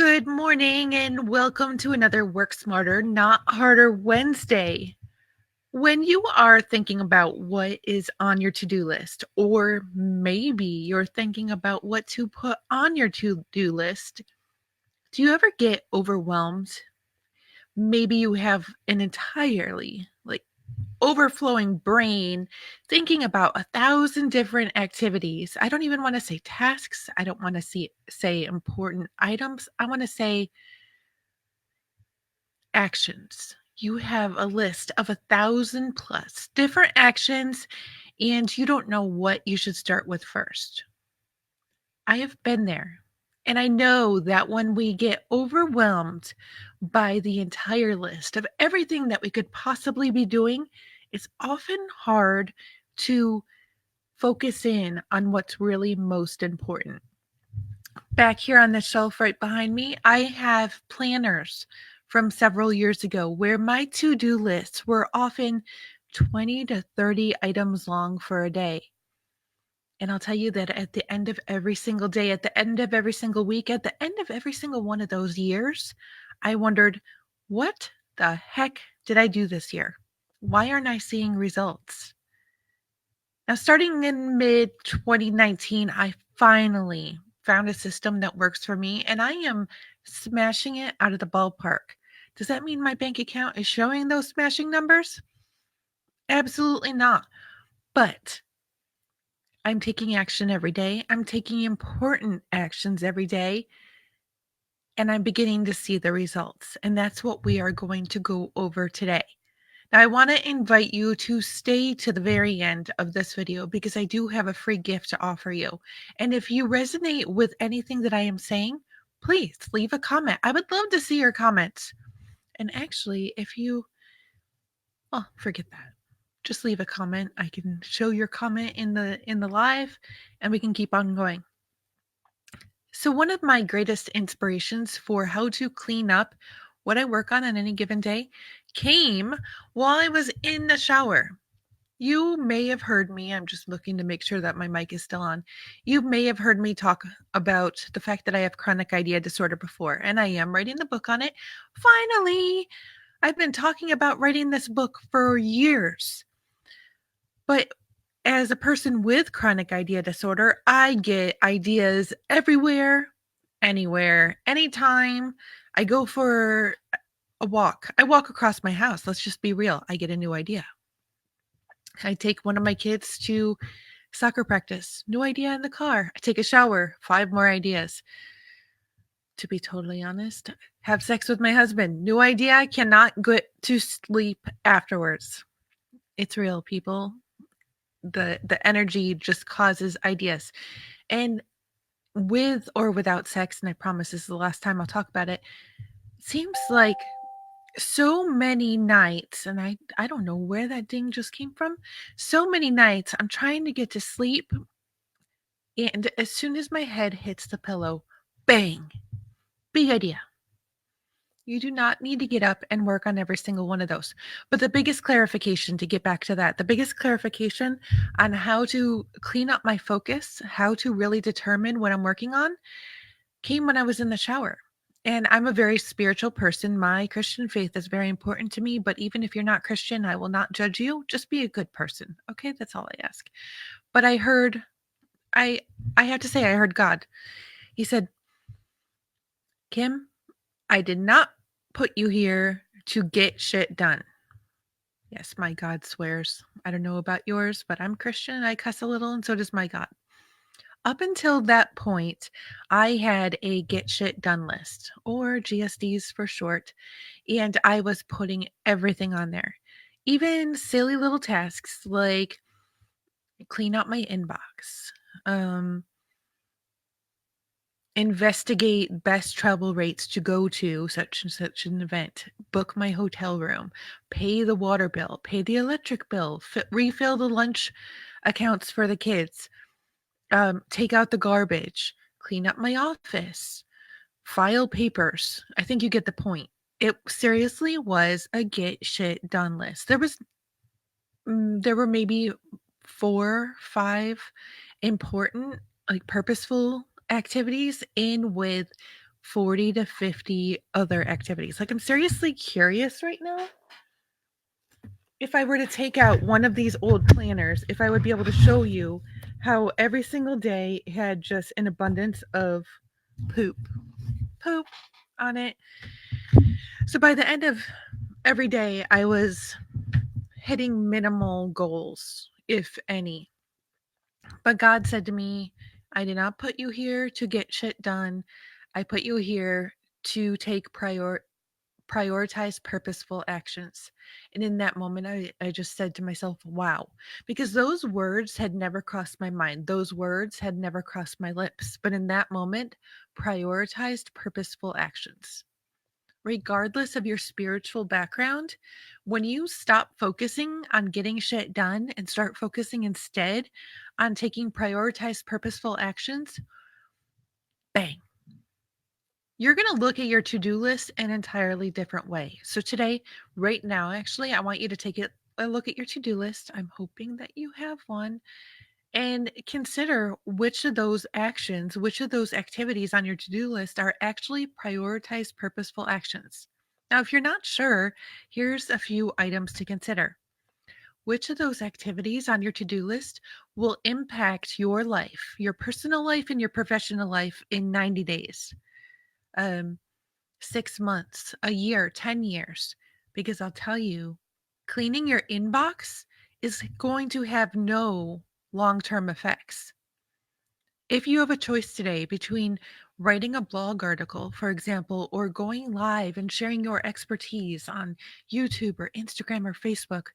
Good morning and welcome to another Work Smarter, Not Harder Wednesday. When you are thinking about what is on your to-do list, or maybe you're thinking about what to put on your to-do list, do you ever get overwhelmed? Maybe you have an entirely overflowing brain thinking about 1,000 different activities. I don't even want to say tasks. I don't want to say important items. I want to say actions. You have a list of 1,000 plus different actions, and you don't know what you should start with first. I have been there, and I know that when we get overwhelmed by the entire list of everything that we could possibly be doing, it's often hard to focus in on what's really most important. Back here on the shelf right behind me, I have planners from several years ago where my to-do lists were often 20 to 30 items long for a day. And I'll tell you that at the end of every single day, at the end of every single week, at the end of every single one of those years, I wondered, what the heck did I do this year? Why aren't I seeing results? Now, starting in mid 2019, I finally found a system that works for me, and I am smashing it out of the ballpark. Does that mean my bank account is showing those smashing numbers? Absolutely not. But I'm taking action every day. I'm taking important actions every day, and I'm beginning to see the results. And that's what we are going to go over today. Now, I want to invite you to stay to the very end of this video because I do have a free gift to offer you. And if you resonate with anything that I am saying, please leave a comment. I would love to see your comments. And actually, forget that. Just leave a comment. I can show your comment in the live and we can keep on going. So one of my greatest inspirations for how to clean up what I work on any given day came while I was in the shower. You may have heard me. I'm just looking to make sure that my mic is still on. You may have heard me talk about the fact that I have chronic idea disorder before, and I am writing the book on it. Finally, I've been talking about writing this book for years. But as a person with chronic idea disorder, I get ideas everywhere, anywhere, anytime. I go for a walk. I walk across my house. Let's just be real. I get a new idea. I take one of my kids to soccer practice. New idea in the car. I take a shower. 5 more ideas. To be totally honest, have sex with my husband. New idea. I cannot get to sleep afterwards. It's real, people. The energy just causes ideas. And with or without sex, and I promise this is the last time I'll talk about it, seems like so many nights, and I don't know where that ding just came from. So many nights I'm trying to get to sleep, and as soon as my head hits the pillow, bang, big idea. You do not need to get up and work on every single one of those. But the biggest clarification, to get back to that, the biggest clarification on how to clean up my focus, how to really determine what I'm working on, came when I was in the shower. And I'm a very spiritual person. My Christian faith is very important to me. But even if you're not Christian, I will not judge you. Just be a good person. Okay, that's all I ask. But I I have to say, I heard God. He said, Kim, I did not put you here to get shit done. Yes, my God swears. I don't know about yours, but I'm Christian. I cuss a little, and so does my God. Up until that point, I had a get shit done list, or GSDs for short, and I was putting everything on there. Even silly little tasks like clean out my inbox, investigate best travel rates to go to such and such an event, book my hotel room, pay the water bill, pay the electric bill, refill the lunch accounts for the kids, take out the garbage, clean up my office, file papers. I think you get the point. It seriously was a get shit done list. There were maybe 4, 5 important, like purposeful activities in with 40 to 50 other activities. Like, I'm seriously curious right now if I were to take out one of these old planners, if I would be able to show you how every single day had just an abundance of poop, poop on it. So by the end of every day, I was hitting minimal goals, if any. But God said to me, I did not put you here to get shit done. I put you here to take prioritized purposeful actions. And in that moment, I just said to myself, wow, because those words had never crossed my mind. Those words had never crossed my lips. But in that moment, prioritized purposeful actions. Regardless of your spiritual background, when you stop focusing on getting shit done and start focusing instead on taking prioritized purposeful actions, bang, you're going to look at your to-do list an entirely different way. So today, right now, actually, I want you to take a look at your to-do list. I'm hoping that you have one, and consider which of those actions, which of those activities on your to-do list are actually prioritized purposeful actions. Now, if you're not sure, here's a few items to consider. Which of those activities on your to-do list will impact your life, your personal life and your professional life in 90 days? Um, 6 months, a year, 10 years. Because I'll tell you, cleaning your inbox is going to have no long term effects. If you have a choice today between writing a blog article, for example, or going live and sharing your expertise on YouTube or Instagram or Facebook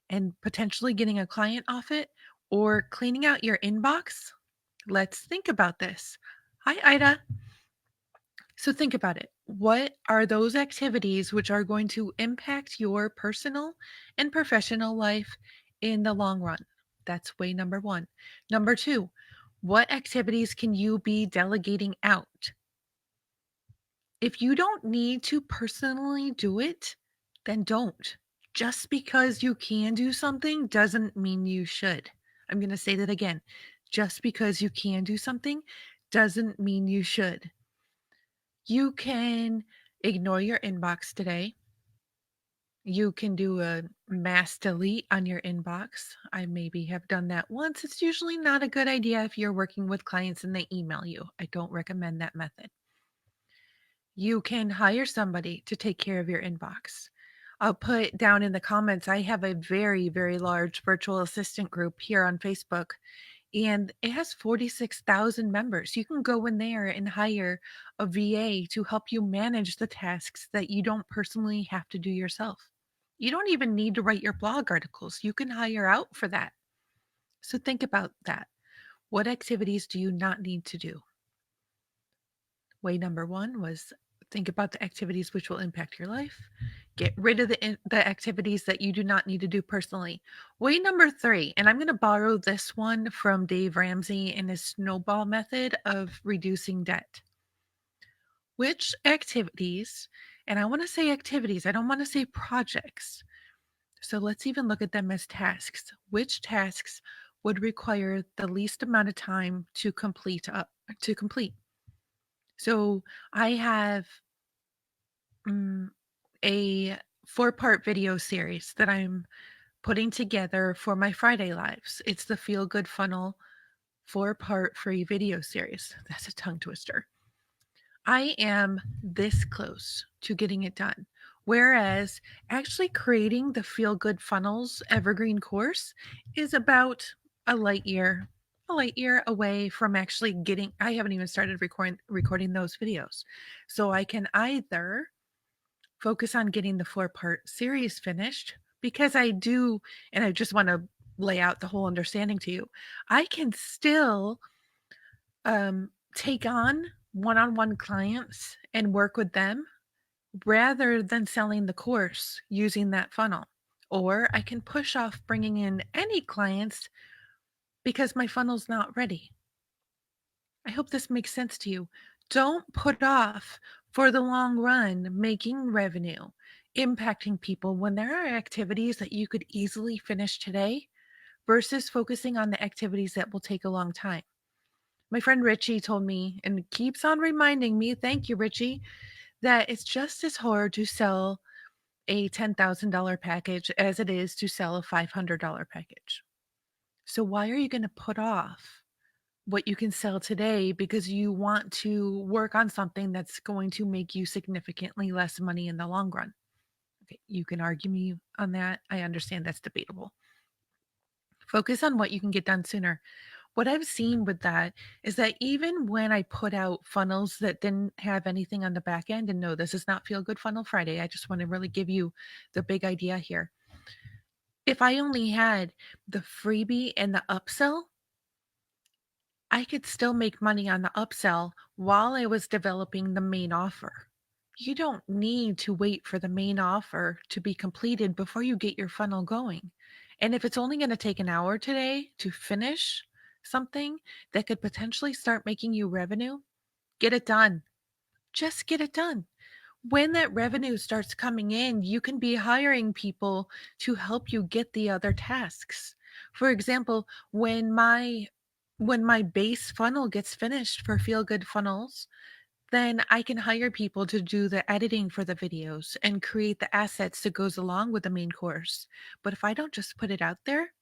and potentially getting a client off it, or cleaning out your inbox, let's think about this. Hi, Ida. So think about it. What are those activities which are going to impact your personal and professional life in the long run? That's way number one. Number two, what activities can you be delegating out? If you don't need to personally do it, then don't. Just because you can do something doesn't mean you should. I'm going to say that again. Just because you can do something doesn't mean you should. You can ignore your inbox today. You can do a mass delete on your inbox. I maybe have done that once. It's usually not a good idea if you're working with clients and they email you. I don't recommend that method. You can hire somebody to take care of your inbox. I'll put down in the comments, I have a very, very large virtual assistant group here on Facebook, and it has 46,000 members. You can go in there and hire a VA to help you manage the tasks that you don't personally have to do yourself. You don't even need to write your blog articles. You can hire out for that. So think about that. What activities do you not need to do? Way number one was think about the activities which will impact your life. Get rid of the activities that you do not need to do personally. Way number three, and I'm going to borrow this one from Dave Ramsey in his snowball method of reducing debt. Which activities, and I want to say activities, I don't want to say projects. So let's even look at them as tasks. Which tasks would require the least amount of time to complete? So I have mm, a 4-part video series that I'm putting together for my Friday lives. It's the Feel Good Funnel 4-part free video series. That's a tongue twister. I am this close to getting it done. Whereas actually creating the Feel Good Funnels Evergreen course is about a light year away from actually getting. I haven't even started recording those videos. So I can either focus on getting the 4-part series finished because I do, and I just want to lay out the whole understanding to you. I can still take on one-on-one clients and work with them rather than selling the course using that funnel. Or I can push off bringing in any clients because my funnel's not ready. I hope this makes sense to you. Don't put off for the long run making revenue, impacting people when there are activities that you could easily finish today versus focusing on the activities that will take a long time. My friend Richie told me and keeps on reminding me, thank you, Richie, that it's just as hard to sell a $10,000 package as it is to sell a $500 package. So why are you going to put off what you can sell today because you want to work on something that's going to make you significantly less money in the long run? Okay, you can argue me on that. I understand that's debatable. Focus on what you can get done sooner. What I've seen with that is that even when I put out funnels that didn't have anything on the back end, and no, this is not Feel Good Funnel Friday. I just want to really give you the big idea here. If I only had the freebie and the upsell, I could still make money on the upsell while I was developing the main offer. You don't need to wait for the main offer to be completed before you get your funnel going. And if it's only going to take an hour today to finish something that could potentially start making you revenue, get it done. Just get it done. When that revenue starts coming in, you can be hiring people to help you get the other tasks. For example, when my base funnel gets finished for Feel Good Funnels, then I can hire people to do the editing for the videos and create the assets that goes along with the main course. But if I don't just put it out there,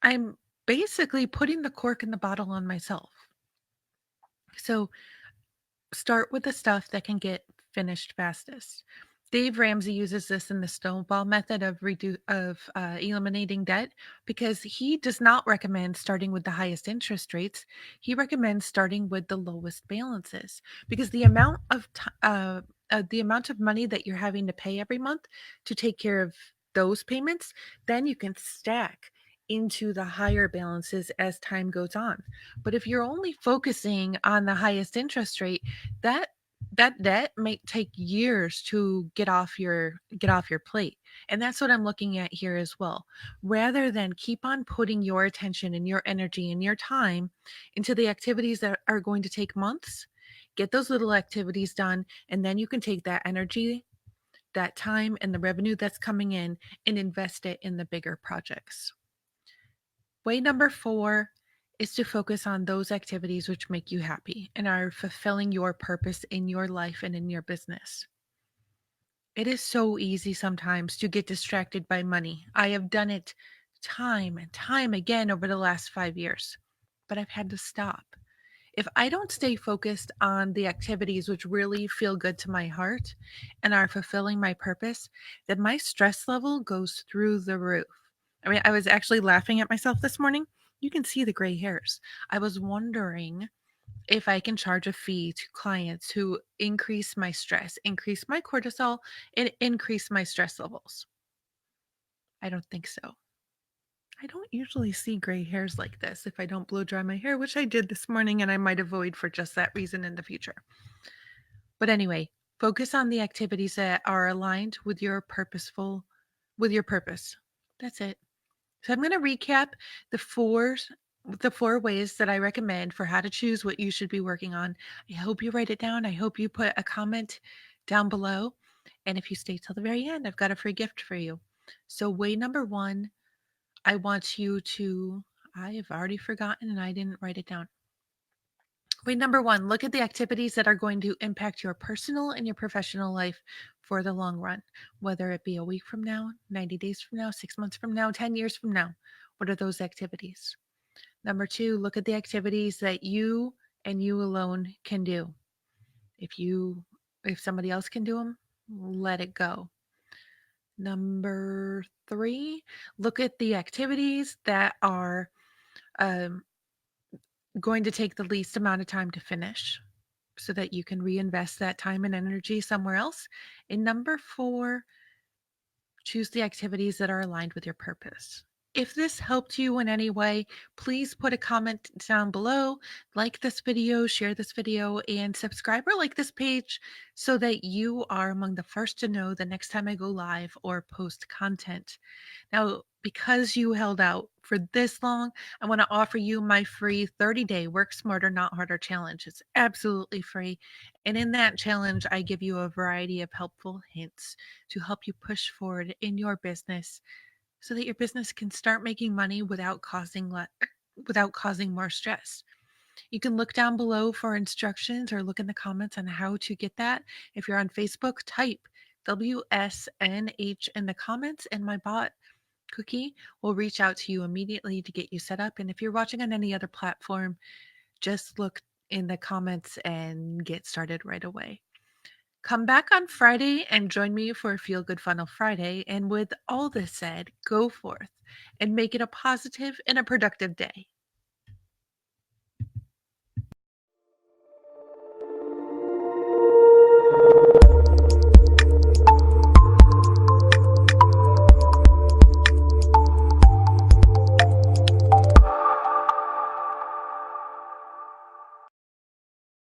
I'm basically putting the cork in the bottle on myself. So start with the stuff that can get finished fastest. Dave Ramsey uses this in the snowball method of eliminating debt because he does not recommend starting with the highest interest rates. He recommends starting with the lowest balances because the amount of money that you're having to pay every month to take care of those payments, then you can stack into the higher balances as time goes on. But if you're only focusing on the highest interest rate, that that debt may take years to get off your plate. And that's what I'm looking at here as well. Rather than keep on putting your attention and your energy and your time into the activities that are going to take months, get those little activities done, and then you can take that energy, that time, and the revenue that's coming in and invest it in the bigger projects. Way number 4 is to focus on those activities which make you happy and are fulfilling your purpose in your life and in your business. It is so easy sometimes to get distracted by money. I have done it time and time again over the last 5 years, but I've had to stop. If I don't stay focused on the activities which really feel good to my heart and are fulfilling my purpose, then my stress level goes through the roof. I mean, I was actually laughing at myself this morning. You can see the gray hairs. I was wondering if I can charge a fee to clients who increase my stress, increase my cortisol, and increase my stress levels. I don't think so. I don't usually see gray hairs like this if I don't blow dry my hair, which I did this morning, and I might avoid for just that reason in the future. But anyway, focus on the activities that are aligned with your purpose. That's it. So I'm going to recap the four ways that I recommend for how to choose what you should be working on. I hope you write it down. I hope you put a comment down below. And if you stay till the very end, I've got a free gift for you. So way number 1, I want you to I have already forgotten and I didn't write it down. Way number 1, look at the activities that are going to impact your personal and your professional life for the long run, whether it be a week from now, 90 days from now, 6 months from now, 10 years from now. What are those activities? Number 2, look at the activities that you and you alone can do. If somebody else can do them, let it go. Number 3, look at the activities that are um, going to take the least amount of time to finish so that you can reinvest that time and energy somewhere else. And number 4, choose the activities that are aligned with your purpose. If this helped you in any way, please put a comment down below, like this video, share this video, and subscribe or like this page so that you are among the first to know the next time I go live or post content. Now, because you held out for this long, I want to offer you my free 30-day Work Smarter, Not Harder challenge. It's absolutely free. And in that challenge, I give you a variety of helpful hints to help you push forward in your business so that your business can start making money without causing more stress. You can look down below for instructions or look in the comments on how to get that. If you're on Facebook, type WSNH in the comments, and my bot Cookie will reach out to you immediately to get you set up. And if you're watching on any other platform, just look in the comments and get started right away. Come back on Friday and join me for a Feel Good Funnel Friday. And with all this said, go forth and make it a positive and a productive day.